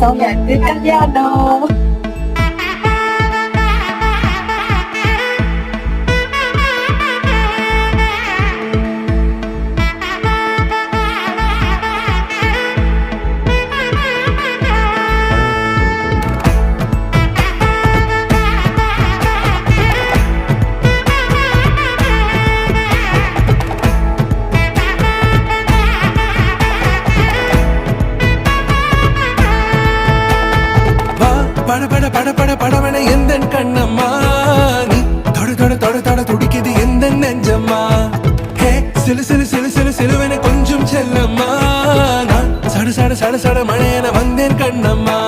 சௌமியாக்கு கல்யாணம். பட பட பட பட படவன எந்தன் கண்ணம்மா, நீ தொட தொட தொட தொட துடிக்குது எந்த நெஞ்சம்மா. ஹே சிலு சிலு சிலு சிலு சிலுவென கொஞ்சம் செல்லம்மா, நான் சட சட சட சட மழையென வந்தேன் கண்ணம்மா.